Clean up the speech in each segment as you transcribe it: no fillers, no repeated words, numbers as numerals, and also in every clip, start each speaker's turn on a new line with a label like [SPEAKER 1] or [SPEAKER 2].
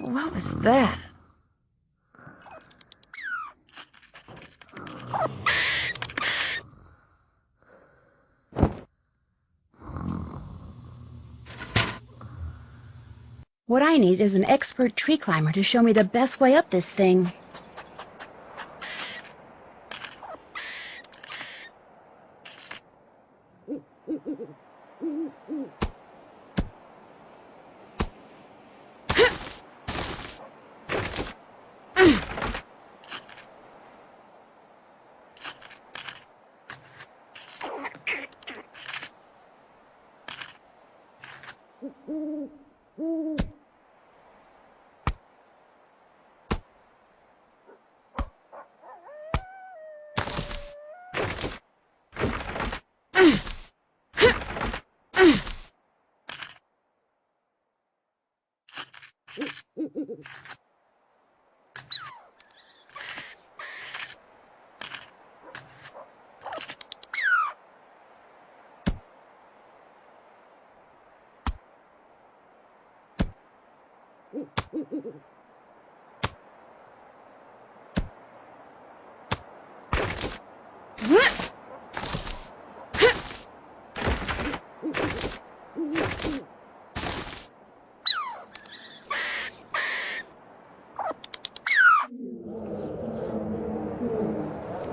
[SPEAKER 1] What was that? What I need is an expert tree climber to show me the best way up this thing.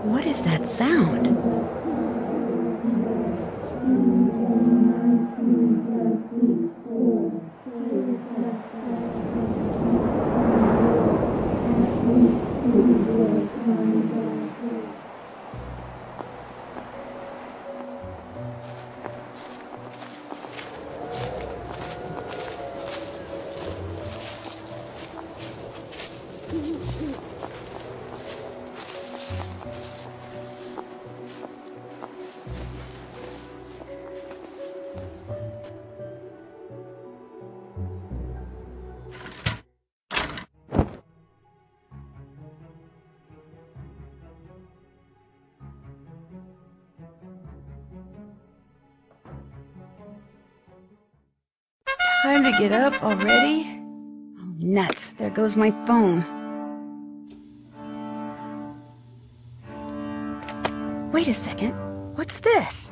[SPEAKER 1] What is that sound? Time to get up already? Oh, nuts. There goes my phone. Wait a second. What's this?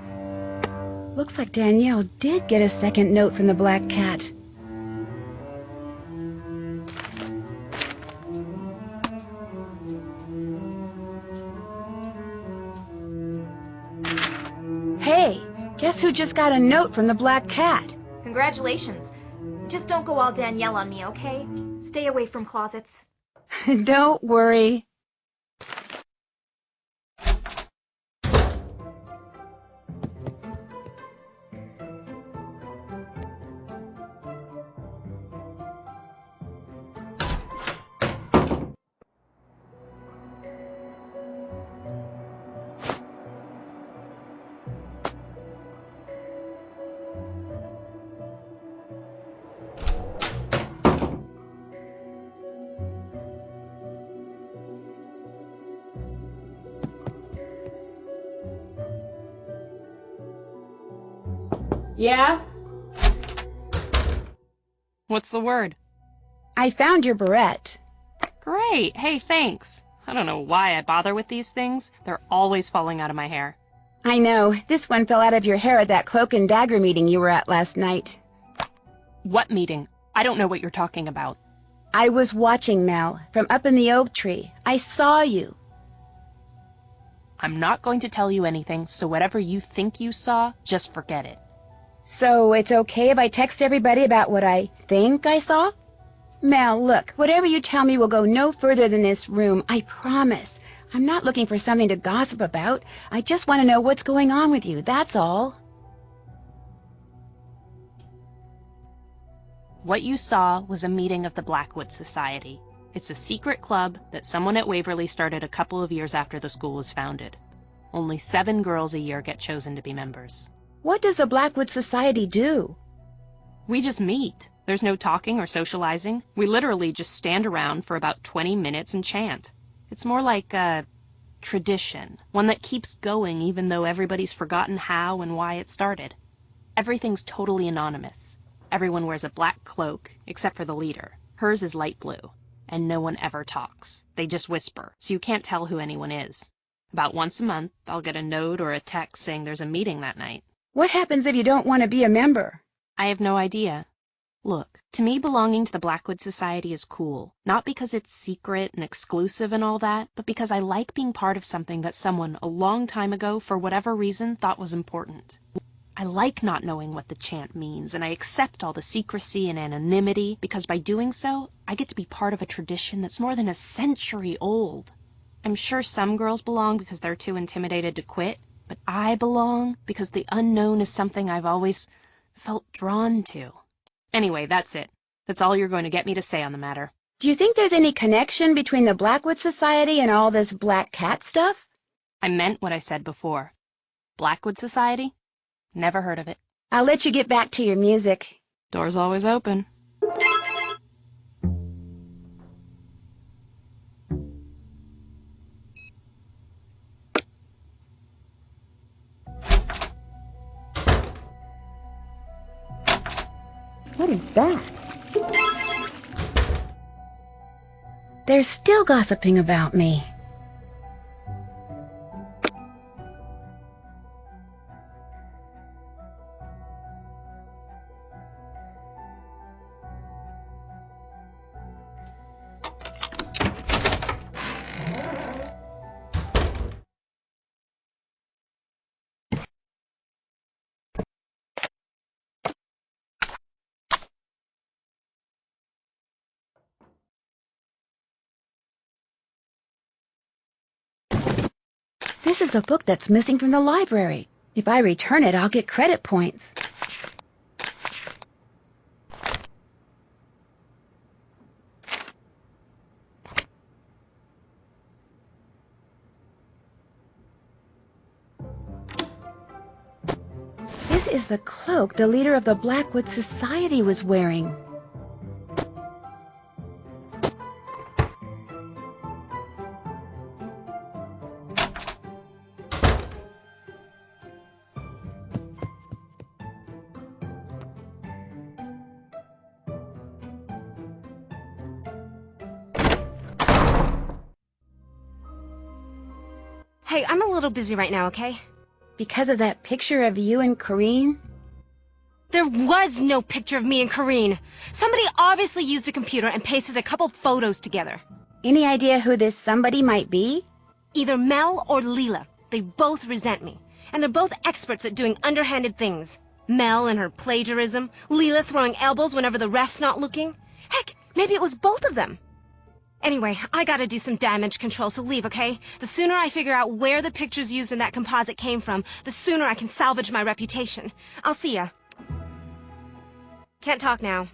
[SPEAKER 1] Looks like Danielle did get a second note from the Black Cat. Hey, guess who just got a note from the Black Cat?
[SPEAKER 2] Congratulations. Just don't go all Danielle on me, okay? Stay away from closets.
[SPEAKER 1] Don't worry.
[SPEAKER 3] Yeah? What's the word?
[SPEAKER 1] I found your barrette.
[SPEAKER 3] Great. Hey, thanks. I don't know why I bother with these things. They're always falling out of my hair.
[SPEAKER 1] I know. This one fell out of your hair at that cloak and dagger meeting you were at last night.
[SPEAKER 3] What meeting? I don't know what you're talking about.
[SPEAKER 1] I was watching, Mel, from up in the oak tree. I saw you.
[SPEAKER 3] I'm not going to tell you anything, so whatever you think you saw, just forget it.
[SPEAKER 1] So it's okay if I text everybody about what I think I saw? Mel, look, whatever you tell me will go no further than this room, I promise. I'm not looking for something to gossip about. I just want to know what's going on with you, that's all.
[SPEAKER 3] What you saw was a meeting of the Blackwood Society. It's a secret club that someone at Waverly started a couple of years after the school was founded. Only 7 girls a year get chosen to be members.
[SPEAKER 1] What does the Blackwood Society do?
[SPEAKER 3] We just meet. There's no talking or socializing. We literally just stand around for about 20 minutes and chant. It's more like a tradition, one that keeps going even though everybody's forgotten how and why it started. Everything's totally anonymous. Everyone wears a black cloak, except for the leader. Hers is light blue, and no one ever talks. They just whisper, so you can't tell who anyone is. About once a month, I'll get a note or a text saying there's a meeting that night.
[SPEAKER 1] What happens if you don't want to be a member?
[SPEAKER 3] I have no idea. Look, to me belonging to the Blackwood Society is cool, not because it's secret and exclusive and all that, but because I like being part of something that someone a long time ago, for whatever reason, thought was important. I like not knowing what the chant means, and I accept all the secrecy and anonymity, because by doing so, I get to be part of a tradition that's more than a century old. I'm sure some girls belong because they're too intimidated to quit, but I belong because the unknown is something I've always felt drawn to. Anyway, that's it. That's all you're going to get me to say on the matter.
[SPEAKER 1] Do you think there's any connection between the Blackwood Society and all this black cat stuff?
[SPEAKER 3] I meant what I said before. Blackwood Society? Never heard of it.
[SPEAKER 1] I'll let you get back to your music.
[SPEAKER 3] Door's always open.
[SPEAKER 1] What is that? They're still gossiping about me. This is the book that's missing from the library. If I return it, I'll get credit points. This is the cloak the leader of the Blackwood Society was wearing.
[SPEAKER 4] Hey, I'm a little busy right now, okay?
[SPEAKER 1] Because of that picture of you and Corrine?
[SPEAKER 4] There was no picture of me and Corrine. Somebody obviously used a computer and pasted a couple photos together.
[SPEAKER 1] Any idea who this somebody might be?
[SPEAKER 4] Either Mel or Leela. They both resent me. And they're both experts at doing underhanded things. Mel and her plagiarism, Leela throwing elbows whenever the ref's not looking. Heck, maybe it was both of them. Anyway, I gotta do some damage control, so leave, okay? The sooner I figure out where the pictures used in that composite came from, the sooner I can salvage my reputation. I'll see ya. Can't talk now.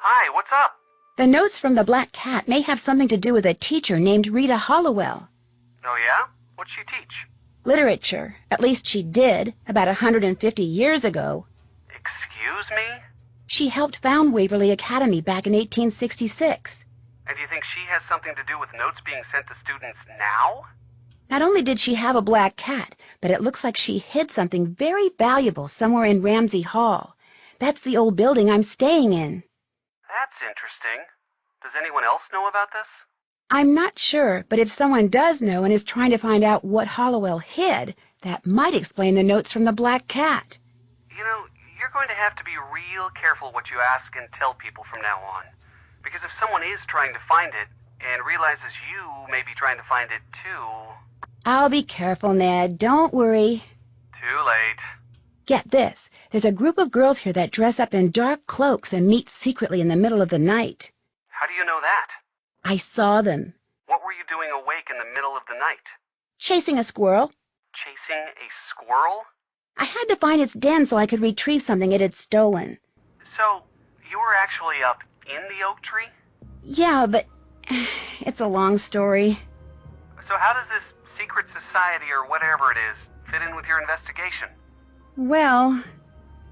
[SPEAKER 5] Hi, what's up?
[SPEAKER 1] The notes from the Black Cat may have something to do with a teacher named Rita Hollowell.
[SPEAKER 5] Oh, yeah? What'd she teach?
[SPEAKER 1] Literature. At least she did, about 150 years ago.
[SPEAKER 5] Excuse me?
[SPEAKER 1] She helped found Waverly Academy back in 1866.
[SPEAKER 5] And do you think she has something to do with notes being sent to students now?
[SPEAKER 1] Not only did she have a black cat, but it looks like she hid something very valuable somewhere in Ramsey Hall. That's the old building I'm staying in.
[SPEAKER 5] That's interesting. Does anyone else know about this?
[SPEAKER 1] I'm not sure, but if someone does know and is trying to find out what Hollowell hid, that might explain the notes from the Black Cat.
[SPEAKER 5] You know, you're going to have to be real careful what you ask and tell people from now on. Because if someone is trying to find it and realizes you may be trying to find it too...
[SPEAKER 1] I'll be careful, Ned. Don't worry.
[SPEAKER 5] Too late.
[SPEAKER 1] Get this. There's a group of girls here that dress up in dark cloaks and meet secretly in the middle of the night.
[SPEAKER 5] How do you know that?
[SPEAKER 1] I saw them.
[SPEAKER 5] What were you doing awake in the middle of the night?
[SPEAKER 1] Chasing a squirrel.
[SPEAKER 5] Chasing a squirrel?
[SPEAKER 1] I had to find its den so I could retrieve something it had stolen.
[SPEAKER 5] So, you were actually up in the oak tree?
[SPEAKER 1] Yeah, but it's a long story.
[SPEAKER 5] So how does this secret society or whatever it is fit in with your investigation?
[SPEAKER 1] Well,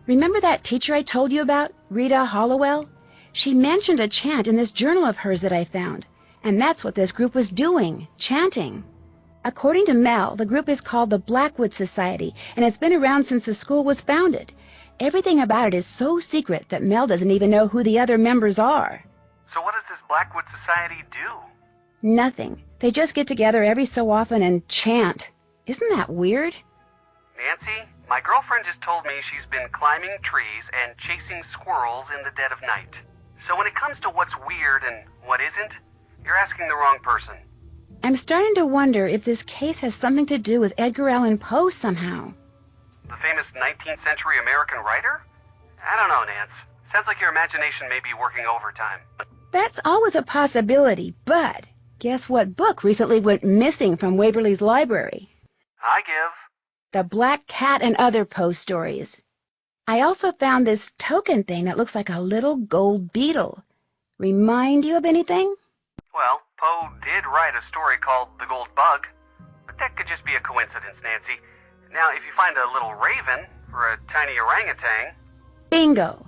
[SPEAKER 1] remember that teacher I told you about, Rita Hollowell? She mentioned a chant in this journal of hers that I found, and that's what this group was doing, chanting. According to Mel, the group is called the Blackwood Society, and it's been around since the school was founded. Everything about it is so secret that Mel doesn't even know who the other members are.
[SPEAKER 5] So what does this Blackwood Society do?
[SPEAKER 1] Nothing. They just get together every so often and chant. Isn't that weird?
[SPEAKER 5] Nancy, my girlfriend just told me she's been climbing trees and chasing squirrels in the dead of night. So when it comes to what's weird and what isn't, you're asking the wrong person.
[SPEAKER 1] I'm starting to wonder if this case has something to do with Edgar Allan Poe somehow.
[SPEAKER 5] The famous 19th century American writer? I don't know, Nance. Sounds like your imagination may be working overtime.
[SPEAKER 1] That's always a possibility, but guess what book recently went missing from Waverly's library?
[SPEAKER 5] I give.
[SPEAKER 1] The Black Cat and Other Poe Stories. I also found this token thing that looks like a little gold beetle. Remind you of anything?
[SPEAKER 5] Well, Poe did write a story called The Gold Bug, but that could just be a coincidence, Nancy. Now, if you find a little raven or a tiny orangutan...
[SPEAKER 1] Bingo.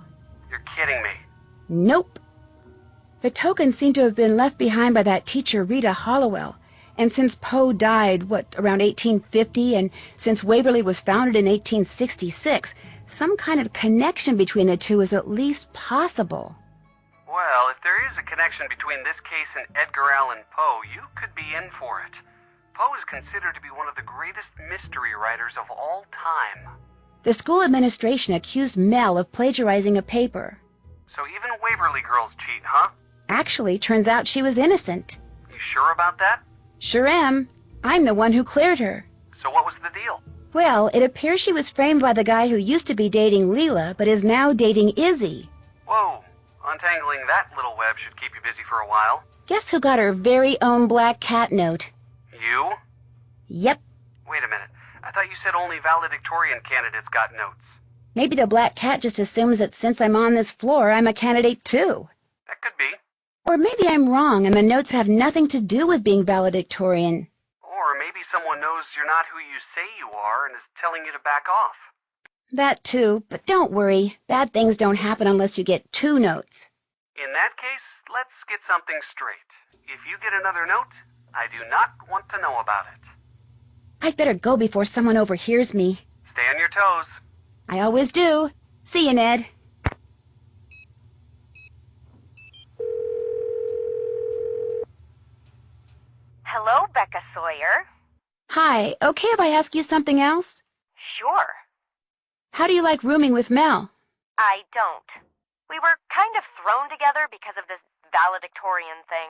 [SPEAKER 5] You're kidding me.
[SPEAKER 1] Nope. The token seemed to have been left behind by that teacher Rita Hollowell, and since Poe died, around 1850, and since Waverly was founded in 1866, some kind of connection between the two is at least possible.
[SPEAKER 5] Well, if there is a connection between this case and Edgar Allan Poe, you could be in for it. Poe is considered to be one of the greatest mystery writers of all time.
[SPEAKER 1] The school administration accused Mel of plagiarizing a paper.
[SPEAKER 5] So even Waverly girls cheat, huh?
[SPEAKER 1] Actually, turns out she was innocent.
[SPEAKER 5] You sure about that?
[SPEAKER 1] Sure am. I'm the one who cleared her.
[SPEAKER 5] So what was the deal?
[SPEAKER 1] Well, it appears she was framed by the guy who used to be dating Leela, but is now dating Izzy.
[SPEAKER 5] Whoa, untangling that little web should keep you busy for a while.
[SPEAKER 1] Guess who got her very own black cat note?
[SPEAKER 5] You?
[SPEAKER 1] Yep.
[SPEAKER 5] Wait a minute. I thought you said only valedictorian candidates got notes.
[SPEAKER 1] Maybe the black cat just assumes that since I'm on this floor, I'm a candidate too.
[SPEAKER 5] That could be.
[SPEAKER 1] Or maybe I'm wrong and the notes have nothing to do with being valedictorian.
[SPEAKER 5] Or maybe someone knows you're not who you say you are and is telling you to back off.
[SPEAKER 1] That too, but don't worry. Bad things don't happen unless you get 2 notes.
[SPEAKER 5] In that case, let's get something straight. If you get another note, I do not want to know about it.
[SPEAKER 1] I'd better go before someone overhears me.
[SPEAKER 5] Stay on your toes.
[SPEAKER 1] I always do. See you, Ned.
[SPEAKER 6] Hello, Becca Sawyer.
[SPEAKER 1] Hi, okay if I ask you something else?
[SPEAKER 6] Sure.
[SPEAKER 1] How do you like rooming with Mel?
[SPEAKER 6] I don't. We were kind of thrown together because of this valedictorian thing.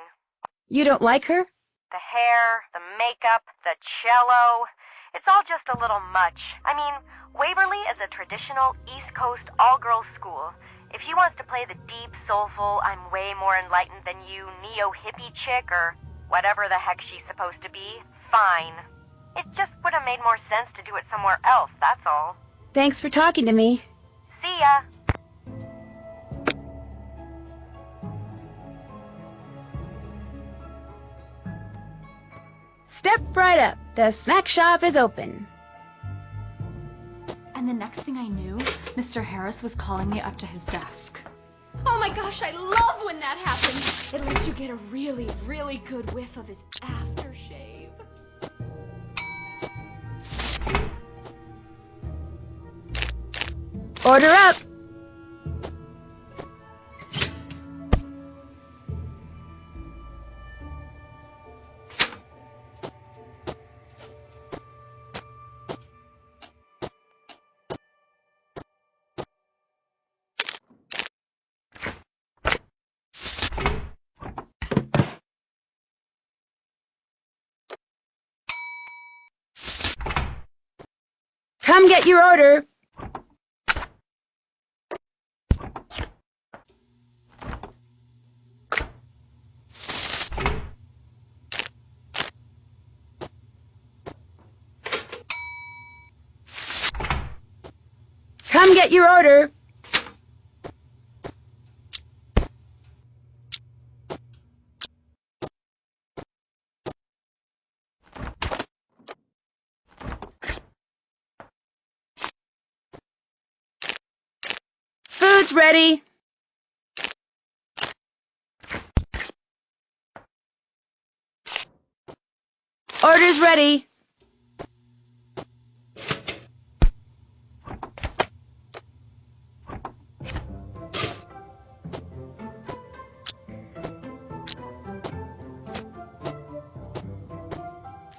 [SPEAKER 1] You don't like her?
[SPEAKER 6] The hair, the makeup, the cello. It's all just a little much. I mean, Waverly is a traditional East Coast all-girls school. If she wants to play the deep, soulful, I'm way more enlightened than you neo-hippie chick or whatever the heck she's supposed to be, fine. It just would have made more sense to do it somewhere else, that's all.
[SPEAKER 1] Thanks for talking to me.
[SPEAKER 6] See ya.
[SPEAKER 1] Step right up. The snack shop is open.
[SPEAKER 2] And the next thing I knew, Mr. Harris was calling me up to his desk. Oh my gosh, I love when that happens. It lets you get a really, really good whiff of his aftershave.
[SPEAKER 1] Order up. Come get your order. Come get your order. Food's ready. Orders ready.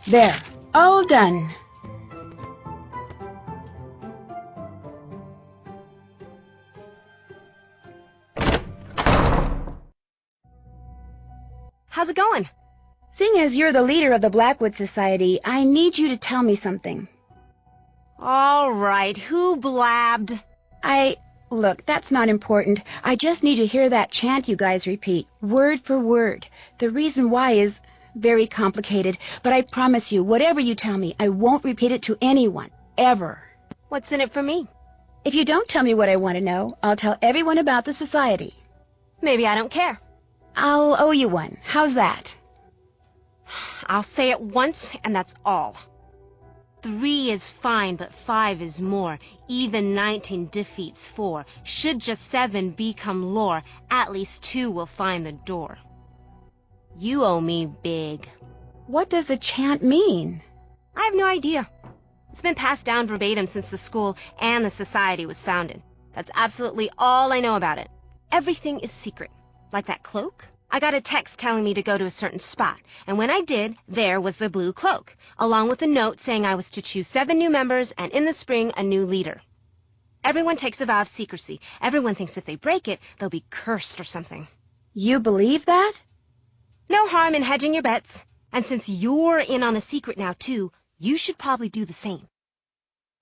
[SPEAKER 1] There, all done.
[SPEAKER 4] How's it going?
[SPEAKER 1] Seeing as you're the leader of the Blackwood Society, I need you to tell me something.
[SPEAKER 4] All right, who blabbed?
[SPEAKER 1] Look, that's not important. I just need to hear that chant you guys repeat, word for word. The reason why is very complicated, but I promise you, whatever you tell me, I won't repeat it to anyone, ever.
[SPEAKER 4] What's in it for me?
[SPEAKER 1] If you don't tell me what I want to know, I'll tell everyone about the society.
[SPEAKER 4] Maybe I don't care.
[SPEAKER 1] I'll owe you one. How's that?
[SPEAKER 4] I'll say it once, and that's all. 3 is fine, but 5 is more. Even 19 defeats 4. Should just 7 become lore, at least 2 will find the door. You owe me big.
[SPEAKER 1] What does the chant mean?
[SPEAKER 4] I have no idea. It's been passed down verbatim since the school and the society was founded. That's absolutely all I know about it. Everything is secret. Like that cloak? I got a text telling me to go to a certain spot, and when I did, there was the blue cloak, along with a note saying I was to choose 7 new members and in the spring a new leader. Everyone takes a vow of secrecy. Everyone thinks if they break it, they'll be cursed or something.
[SPEAKER 1] You believe that?
[SPEAKER 4] No harm in hedging your bets. And since you're in on the secret now, too, you should probably do the same.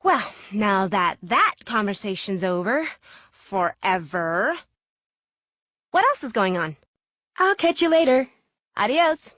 [SPEAKER 4] Well, now that conversation's over, forever, what else is going on?
[SPEAKER 1] I'll catch you later.
[SPEAKER 4] Adios.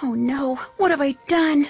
[SPEAKER 1] Oh no, what have I done?